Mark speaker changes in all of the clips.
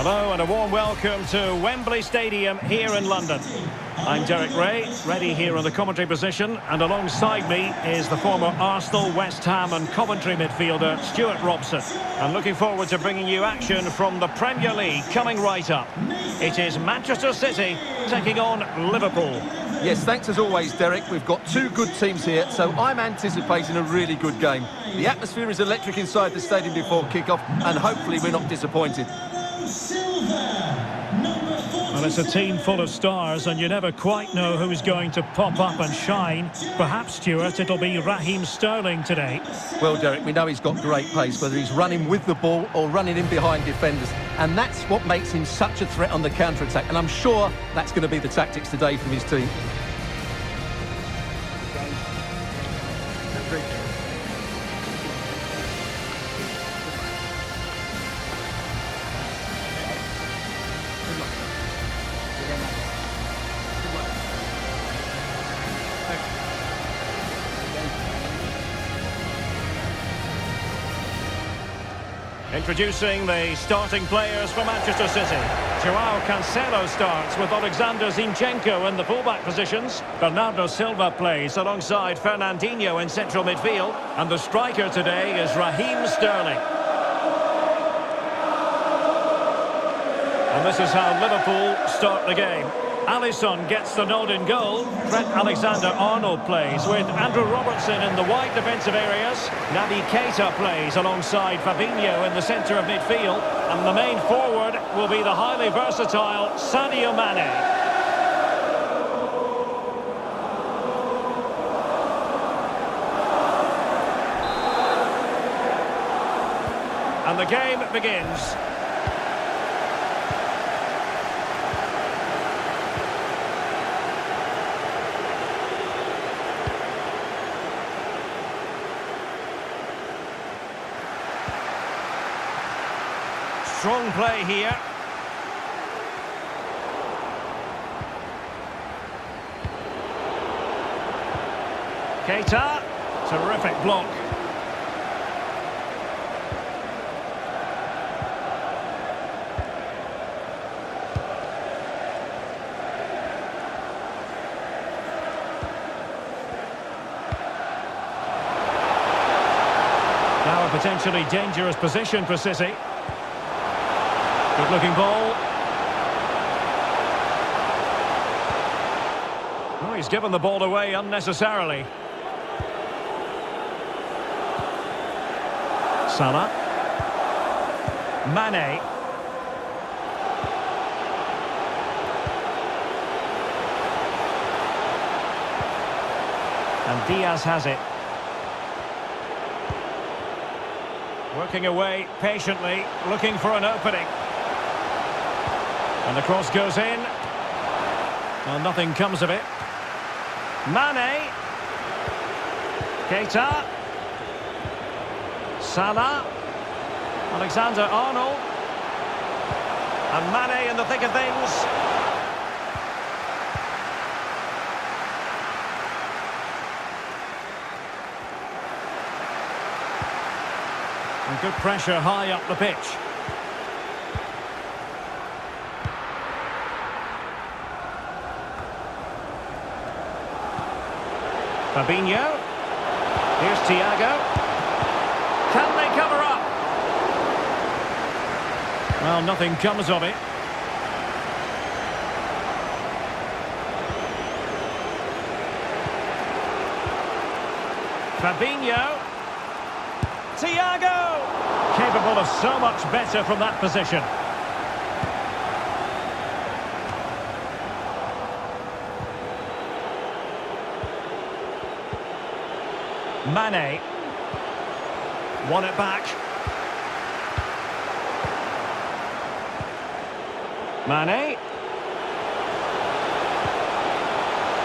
Speaker 1: Hello and a warm welcome to Wembley Stadium here in London. I'm Derek Ray, ready here in the commentary position, and alongside me is the former Arsenal, West Ham and Coventry midfielder Stuart Robson. I'm looking forward to bringing you action from the Premier League coming right up. It is Manchester City taking on Liverpool.
Speaker 2: Yes, thanks as always, Derek. We've got two good teams here, so I'm anticipating a really good game. The atmosphere is electric inside the stadium before kick-off, and hopefully we're not disappointed.
Speaker 1: Well, it's a team full of stars, and you never quite know who's going to pop up and shine. Perhaps, Stuart, it'll be Raheem Sterling today.
Speaker 2: Well, Derek, we know he's got great pace, whether he's running with the ball or running in behind defenders. And that's what makes him such a threat on the counter-attack. And I'm sure that's going to be the tactics today from his team.
Speaker 1: Introducing the starting players for Manchester City. Joao Cancelo starts with Alexander Zinchenko in the fullback positions. Bernardo Silva plays alongside Fernandinho in central midfield. And the striker today is Raheem Sterling. And this is how Liverpool start the game. Alisson gets the nod in goal. Trent Alexander-Arnold plays with Andrew Robertson in the wide defensive areas. Naby Keita plays alongside Fabinho in the centre of midfield. And the main forward will be the highly versatile Sadio Mané. And the game begins. Strong play here. Keita, terrific block. Now a potentially dangerous position for City. Good-looking ball. Oh, he's given the ball away unnecessarily. Salah. Mané. And Diaz has it. Working away patiently, looking for an opening. And the cross goes in. Well, nothing comes of it. Mané. Keita. Salah. Alexander-Arnold. And Mané in the thick of things. And good pressure high up the pitch. Fabinho. Here's Thiago. Can they cover up? Well, nothing comes of it. Fabinho. Thiago. Capable of so much better from that position. Mané. Won it back. Mané.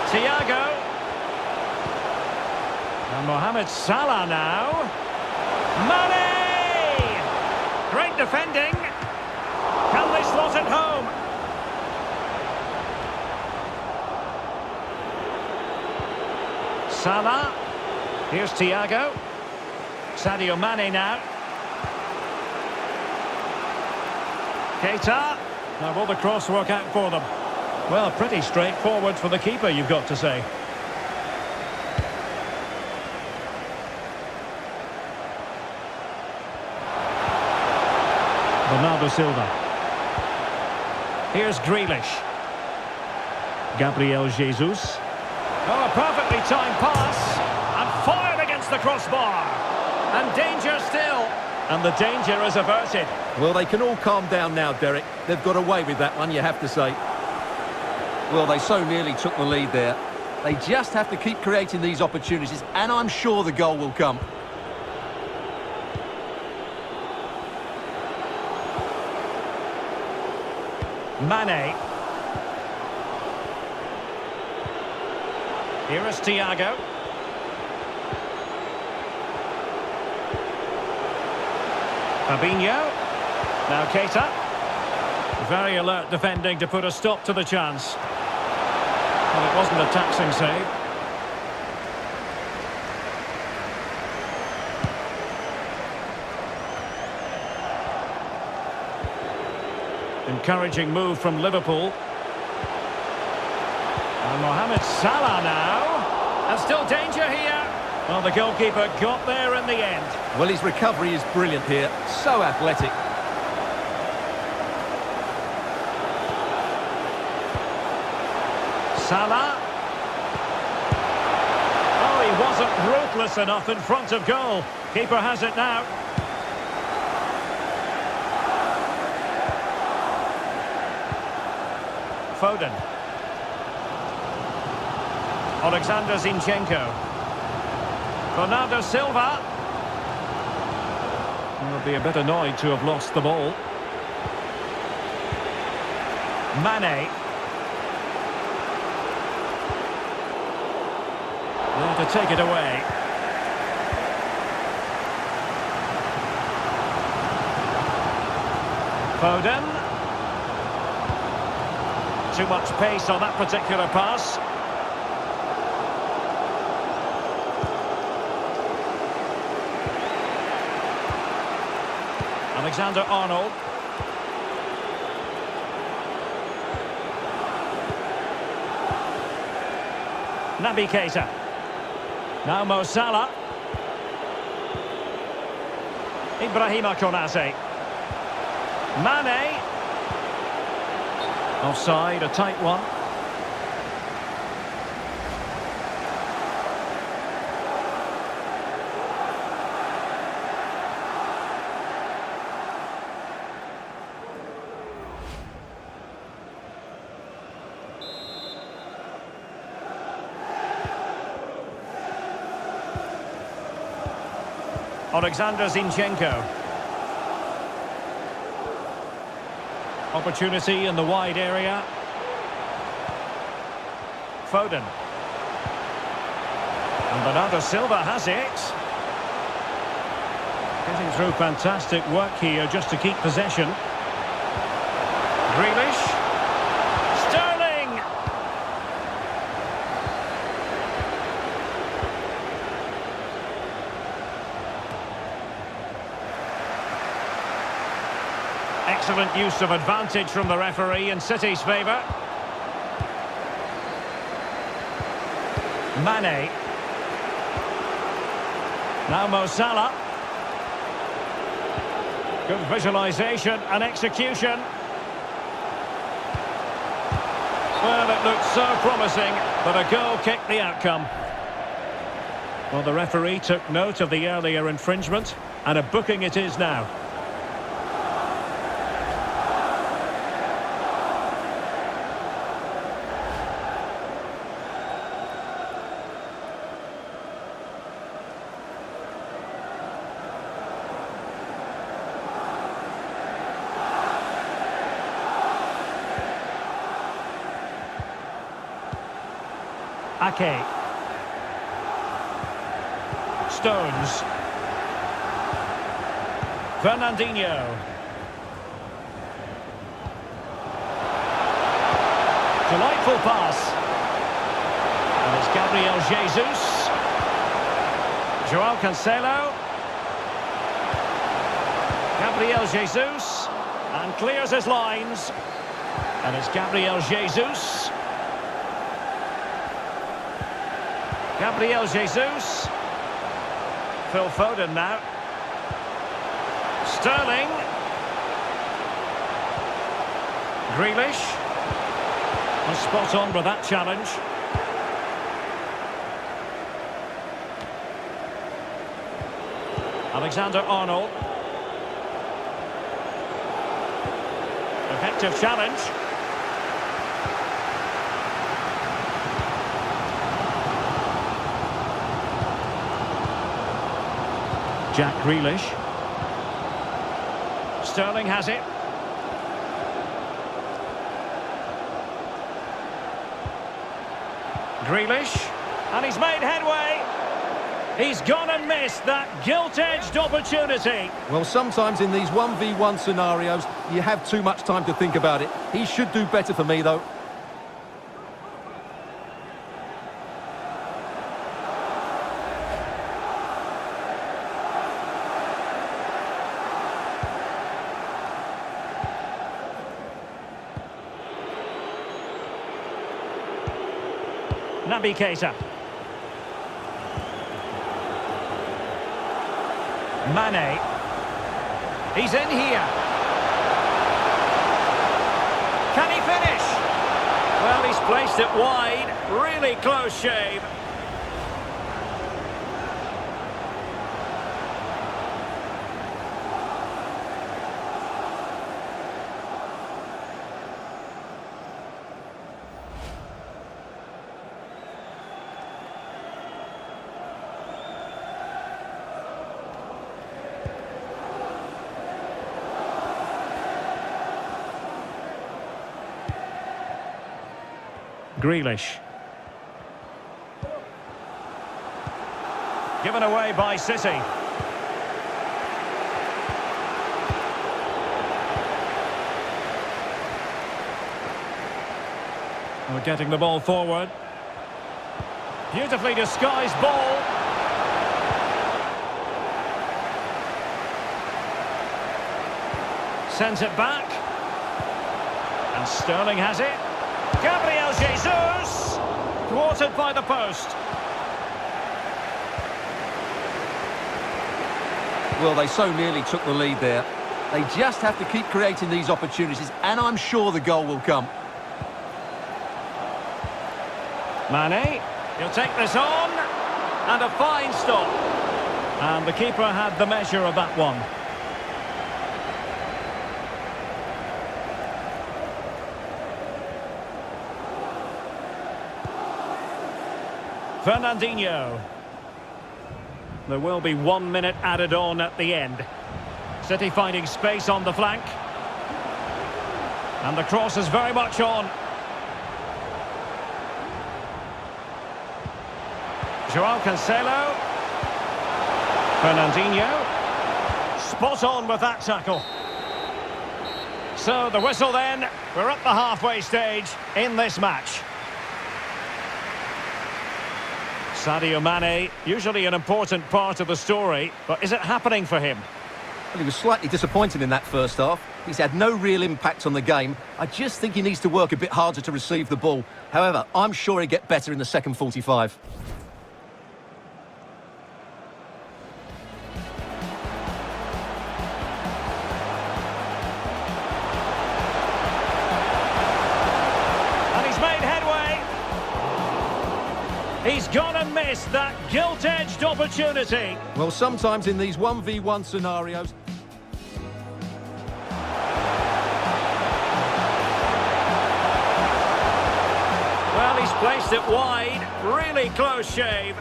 Speaker 1: Thiago. And Mohamed Salah now. Mané! Great defending. Can they slot it home? Salah. Here's Thiago. Sadio Mané now. Keita. Now will the cross work out for them? Well, pretty straightforward for the keeper, you've got to say. Bernardo Silva. Here's Grealish. Gabriel Jesus. Oh, a perfectly timed pass. And fired against the crossbar. And danger still. And the danger is averted.
Speaker 2: Well, they can all calm down now, Derek. They've got away with that one, you have to say. Well, they so nearly took the lead there. They just have to keep creating these opportunities, and I'm sure the goal will come.
Speaker 1: Mané. Here is Thiago. Fabinho. Now Keita. Very alert defending to put a stop to the chance. Well, it wasn't a taxing save. Encouraging move from Liverpool. And Mohamed Salah now. And still danger here. Well, the goalkeeper got there in the end.
Speaker 2: Well, his recovery is brilliant here. So athletic.
Speaker 1: Salah. Oh, he wasn't ruthless enough in front of goal. Keeper has it now. Foden. Alexander Zinchenko. Bernardo Silva. Will be a bit annoyed to have lost the ball. Mané. There to take it away. Foden. Too much pace on that particular pass. Alexander-Arnold. Naby Keita. Now Mo Salah. Ibrahima Konate. Mané. Offside, a tight one. Alexander Zinchenko. Opportunity in the wide area. Foden. And Bernardo Silva has it. Getting through fantastic work here just to keep possession. Grealish. Sterling! Excellent use of advantage from the referee in City's favour. Mané. Now Mo Salah. Good visualisation and execution. Well, it looked so promising, but a goal kicked the outcome. Well, the referee took note of the earlier infringement, and a booking it is now. Ake. Stones. Fernandinho. Delightful pass. And it's Gabriel Jesus. Joao Cancelo. Gabriel Jesus. And clears his lines. And it's Gabriel Jesus. Gabriel Jesus. Phil Foden now. Sterling. Grealish. And spot on with that challenge. Alexander-Arnold. Effective challenge. Jack Grealish. Sterling has it. Grealish. And he's made headway. He's gone and missed that gilt-edged opportunity.
Speaker 2: Well, sometimes in these 1v1 scenarios, you have too much time to think about it. He should do better for me, though.
Speaker 1: Naby Keita. Mané. He's in here. Can he finish? Well, he's placed it wide. Really close shave. Grealish. Given away by City. We're getting the ball forward. Beautifully disguised ball. Sends it back. And Sterling has it. Gabriel Jesus! Thwarted by the post.
Speaker 2: Well, they so nearly took the lead there. They just have to keep creating these opportunities, and I'm sure the goal will come.
Speaker 1: Mané, he'll take this on. And a fine stop. And the keeper had the measure of that one. Fernandinho. There will be 1 minute added on at the end. City finding space on the flank. And the cross is very much on. Joao Cancelo. Fernandinho. Spot on with that tackle. So the whistle then. We're at the halfway stage in this match. Sadio Mané, usually an important part of the story, but is it happening for him?
Speaker 2: Well, he was slightly disappointed in that first half. He's had no real impact on the game. I just think he needs to work a bit harder to receive the ball. However, I'm sure he'll get better in the second 45.
Speaker 1: He's gone and missed that gilt-edged opportunity.
Speaker 2: Well, sometimes in these 1v1 scenarios...
Speaker 1: Well, he's placed it wide. Really close shave.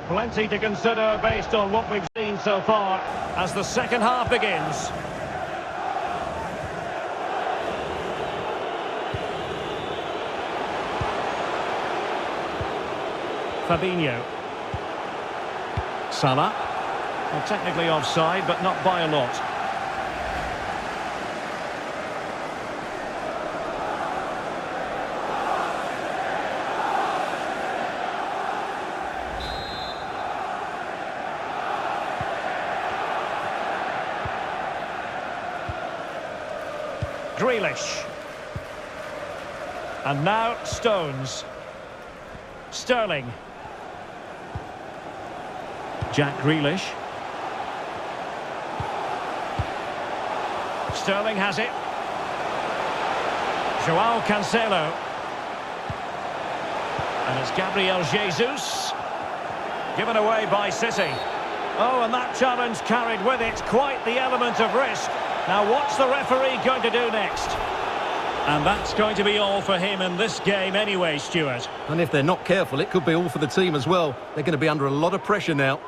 Speaker 1: Plenty to consider based on what we've seen possession so far as the second half begins. Fabinho. Salah. Well, technically offside, but not by a lot. Grealish. And now Stones. Sterling. Jack Grealish. Sterling has it. Joao Cancelo. And it's Gabriel Jesus. Given away by City. Oh, and that challenge carried with it quite the element of risk. Now, what's the referee going to do next? And that's going to be all for him in this game anyway, Stuart.
Speaker 2: And if they're not careful, it could be all for the team as well. They're going to be under a lot of pressure now.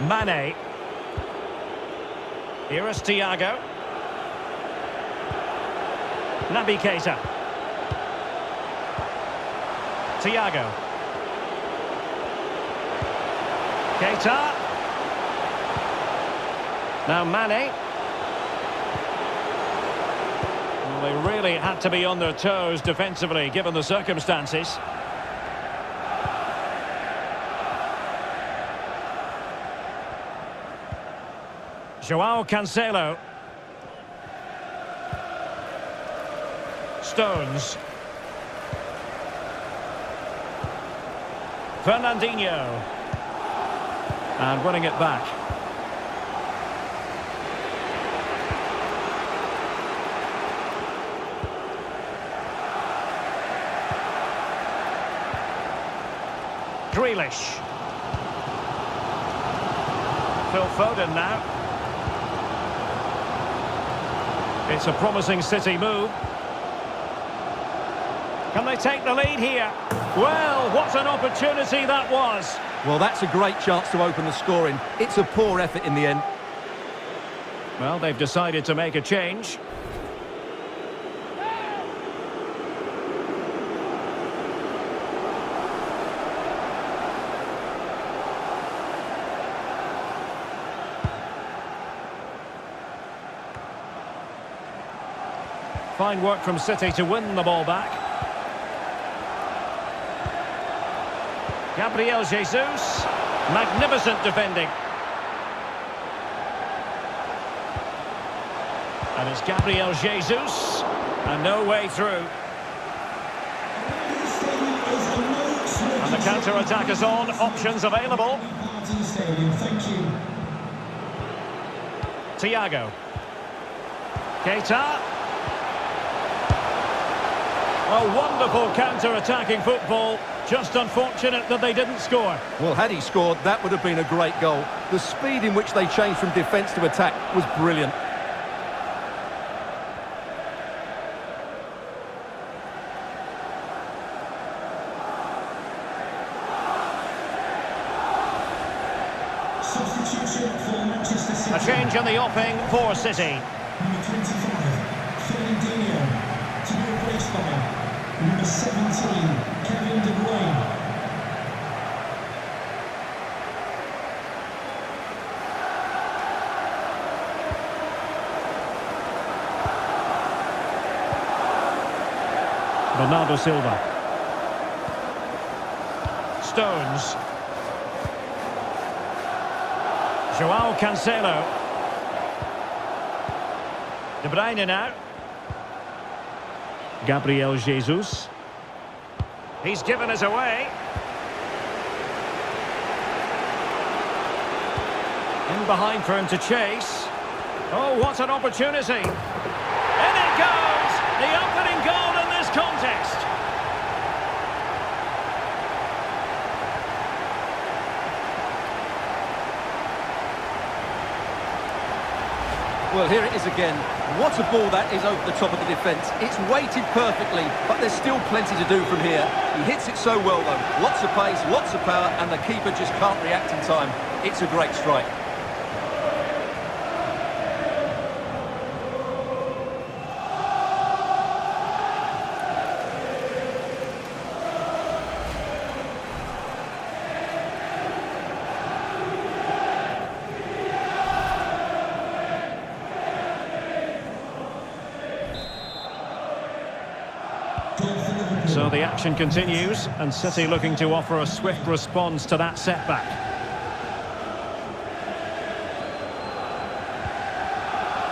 Speaker 1: Mané. Here is Thiago. Naby Keita. Thiago. Keita. Now Mané. Well, they really had to be on their toes defensively, given the circumstances. Joao Cancelo. Stones. Fernandinho. And winning it back. Grealish. Phil Foden now. It's a promising City move. Can they take the lead here? Well, what an opportunity that was.
Speaker 2: Well, that's a great chance to open the scoring. It's a poor effort in the end.
Speaker 1: Well, they've decided to make a change. Fine work from City to win the ball back. Gabriel Jesus. Magnificent defending. And it's Gabriel Jesus. And no way through. And the counter-attack is on. Options available. Thiago. Keita. A wonderful counter-attacking football. Just unfortunate that they didn't score.
Speaker 2: Well, had he scored, that would have been a great goal. The speed in which they changed from defence to attack was brilliant.
Speaker 3: Substitution for Manchester City.
Speaker 1: A change in the offing for City.
Speaker 3: Number 25, Fernandinho, to be replaced by number 17, Kevin De Bruyne.
Speaker 1: Bernardo Silva. Stones. Joao Cancelo. De Bruyne now. Gabriel Jesus. He's given us away. In behind for him to chase. Oh, what an opportunity. In it goes! The opening goal in this contest.
Speaker 2: Well, here it is again. What a ball that is over the top of the defence. It's weighted perfectly, but there's still plenty to do from here. He hits it so well, though. Lots of pace, lots of power, and the keeper just can't react in time. It's a great strike.
Speaker 1: So the action continues, and City looking to offer a swift response to that setback.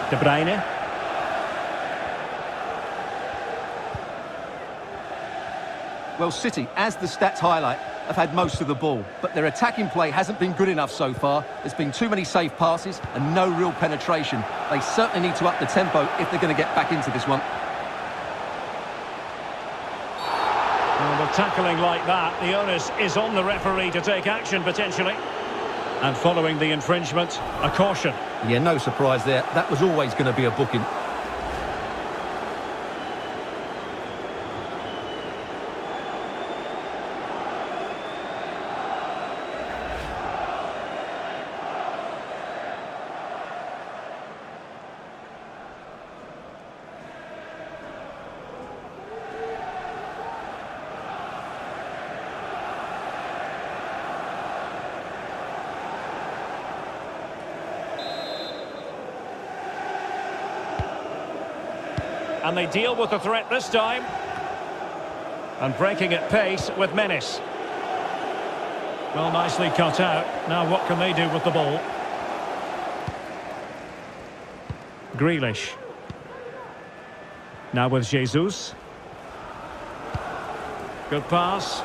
Speaker 1: De Bruyne.
Speaker 2: Well, City, as the stats highlight, have had most of the ball, but their attacking play hasn't been good enough so far. There's been too many safe passes and no real penetration. They certainly need to up the tempo if they're going to get back into this one.
Speaker 1: Well, with tackling like that, the onus is on the referee to take action, potentially. And following the infringement, a caution.
Speaker 2: Yeah, no surprise there. That was always going to be a booking.
Speaker 1: And they deal with the threat this time. And breaking at pace with menace. Well, nicely cut out. Now what can they do with the ball? Grealish. Now with Jesus. Good pass.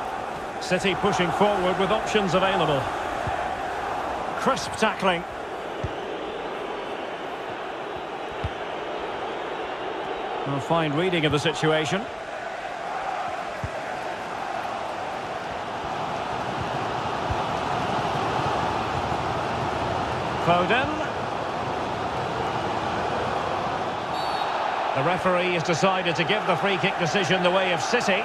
Speaker 1: City pushing forward with options available. Crisp tackling. A fine reading of the situation. Foden. The referee has decided to give the free kick decision the way of City.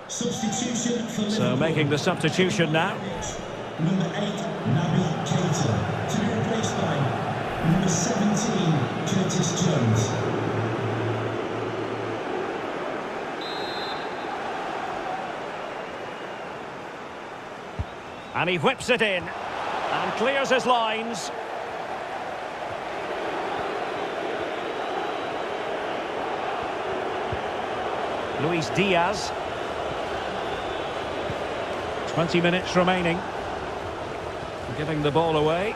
Speaker 3: Substitution for Liverpool.
Speaker 1: So making the substitution now.
Speaker 3: Number 8, Naby Keita, to be replaced by number 17, Curtis Jones.
Speaker 1: And he whips it in and clears his lines. Luis Diaz. 20 minutes remaining. Giving the ball away.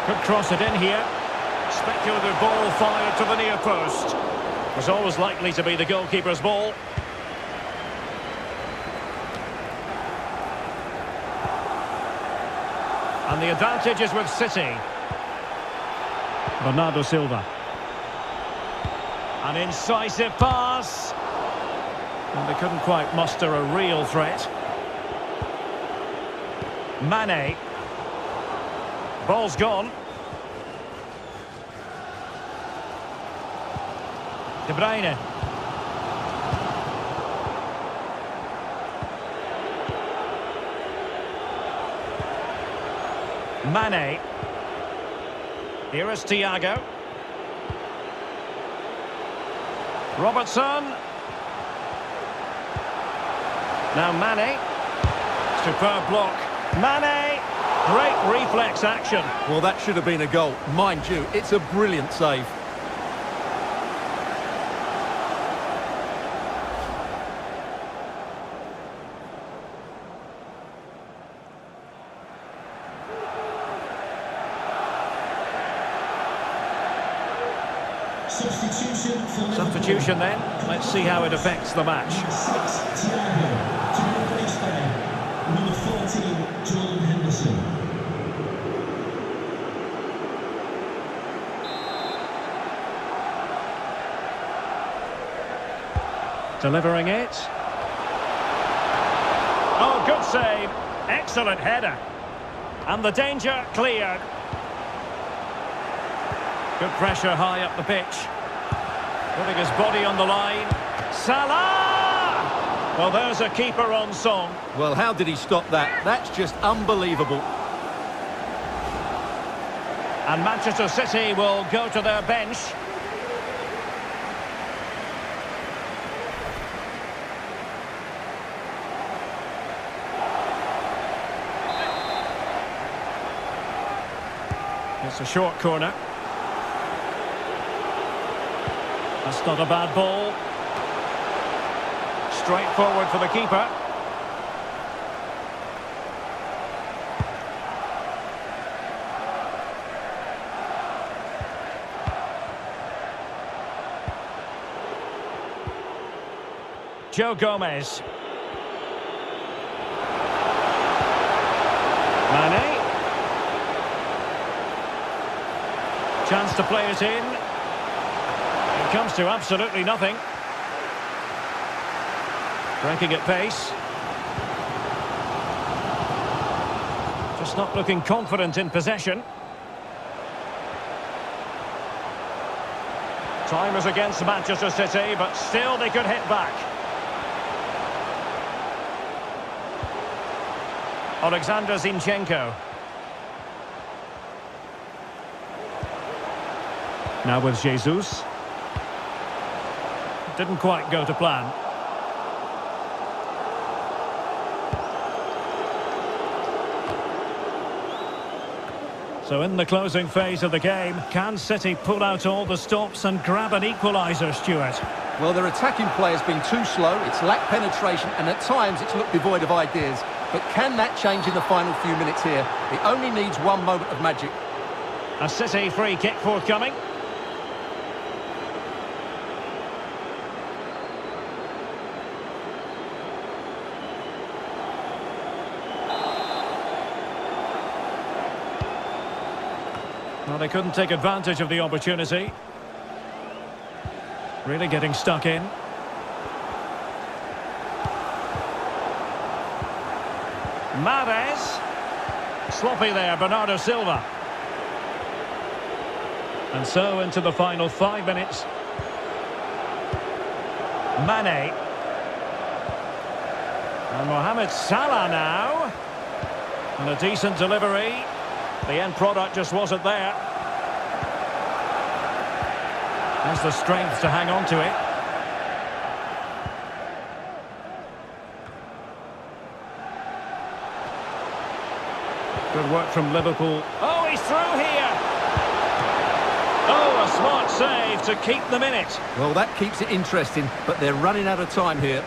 Speaker 1: Could cross it in here. Speculative ball fired to the near post. Was always likely to be the goalkeeper's ball. And the advantage is with City. Bernardo Silva. An incisive pass. And they couldn't quite muster a real threat. Mané. Ball's gone. De Bruyne. Mané. Here is Thiago. Robertson. Now Mané. Superb block. Mané. Great reflex action.
Speaker 2: Well, that should have been a goal. Mind you, it's a brilliant save.
Speaker 3: Substitution for Liverpool.
Speaker 1: Substitution then. Let's see how it affects the match.
Speaker 3: Number 6, Thiago. To replace them. Number 14, Jordan Henderson.
Speaker 1: Delivering it. Oh, good save. Excellent header. And the danger cleared. Good pressure high up the pitch. Putting his body on the line. Salah! Well, there's a keeper on song.
Speaker 2: Well, how did he stop that? That's just unbelievable.
Speaker 1: And Manchester City will go to their bench. It's a short corner. That's not a bad ball. Straight forward for the keeper. Joe Gomez. Mané. Chance to play it in. It comes to absolutely nothing. Breaking at pace. Just not looking confident in possession. Time is against Manchester City, but still they could hit back. Alexander Zinchenko. Now with Jesus. Didn't quite go to plan. So in the closing phase of the game, can City pull out all the stops and grab an equaliser, Stuart?
Speaker 2: Well, their attacking play has been too slow, it's lacked penetration, and at times it's looked devoid of ideas. But can that change in the final few minutes here? It only needs one moment of magic.
Speaker 1: A City free kick forthcoming. Well, they couldn't take advantage of the opportunity. Really getting stuck in. Mahrez. Sloppy there, Bernardo Silva. And so into the final 5 minutes. Mané. And Mohamed Salah now. And a decent delivery. The end product just wasn't there. Has the strength to hang on to it. Good work from Liverpool. Oh, he's through here! Oh, a smart save to keep them in it.
Speaker 2: Well, that keeps it interesting, but they're running out of time here.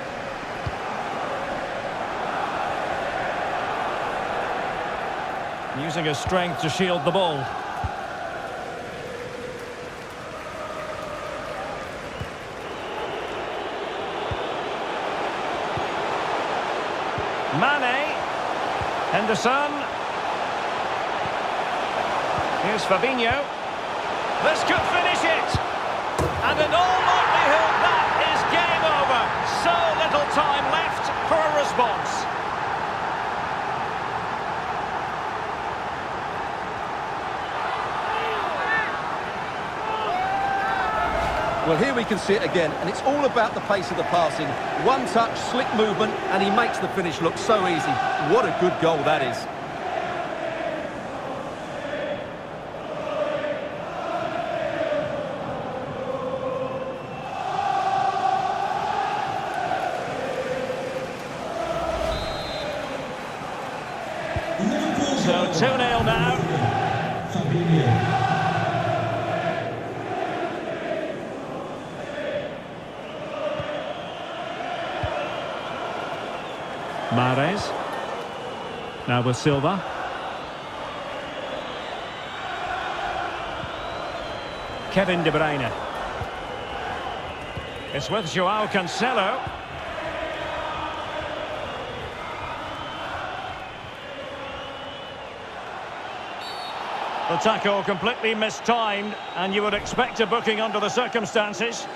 Speaker 1: Using his strength to shield the ball. Mané. Henderson. Here's Fabinho. This could finish it. And in all likelihood, that is game over. So little time left for a response.
Speaker 2: Well, here we can see it again, and it's all about the pace of the passing. One touch, slick movement, and he makes the finish look so easy. What a good goal that is.
Speaker 1: So 2-0 now.
Speaker 3: Fabinho.
Speaker 1: Mahrez. Now with Silva. Kevin De Bruyne. It's with Joao Cancelo. The tackle completely mistimed, and you would expect a booking under the circumstances.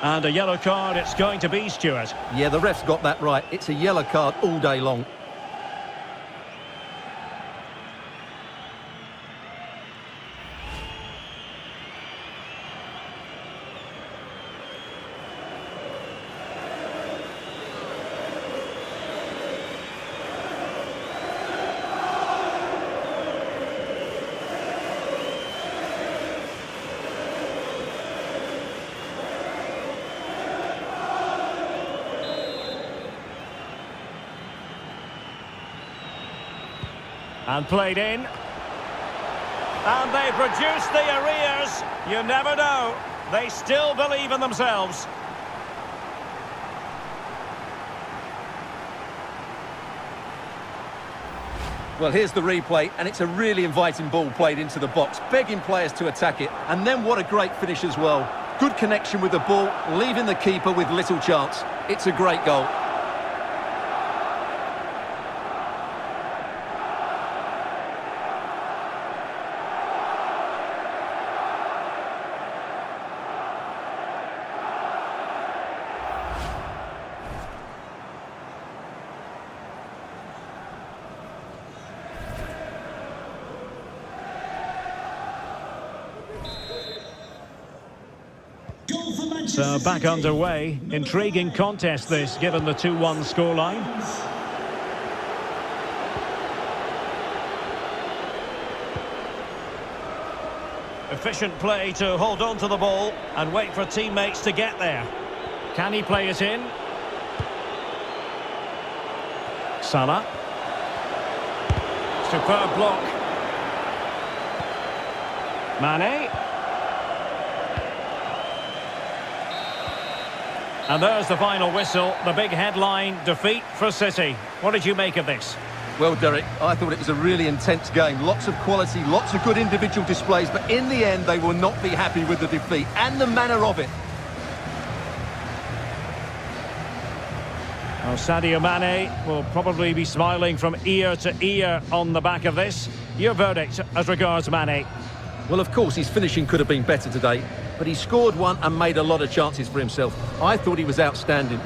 Speaker 1: And a yellow card it's going to be, Stuart.
Speaker 2: Yeah, the ref's got that right. It's a yellow card all day long.
Speaker 1: And played in. And they produce the arrears. You never know. They still believe in themselves.
Speaker 2: Well, here's the replay, and it's a really inviting ball played into the box, begging players to attack it. And then what a great finish as well. Good connection with the ball, leaving the keeper with little chance. It's a great goal.
Speaker 1: So back underway. Intriguing contest this, given the 2-1 scoreline. Efficient play to hold on to the ball and wait for teammates to get there. Can he play it in? Salah. Superb block. Mané. And there's the final whistle, the big headline, defeat for City. What did you make of this?
Speaker 2: Well, Derek, I thought it was a really intense game. Lots of quality, lots of good individual displays, but in the end, they will not be happy with the defeat and the manner of it.
Speaker 1: Well, Sadio Mané will probably be smiling from ear to ear on the back of this. Your verdict as regards Mané?
Speaker 2: Well, of course, his finishing could have been better today, but he scored one and made a lot of chances for himself. I thought he was outstanding.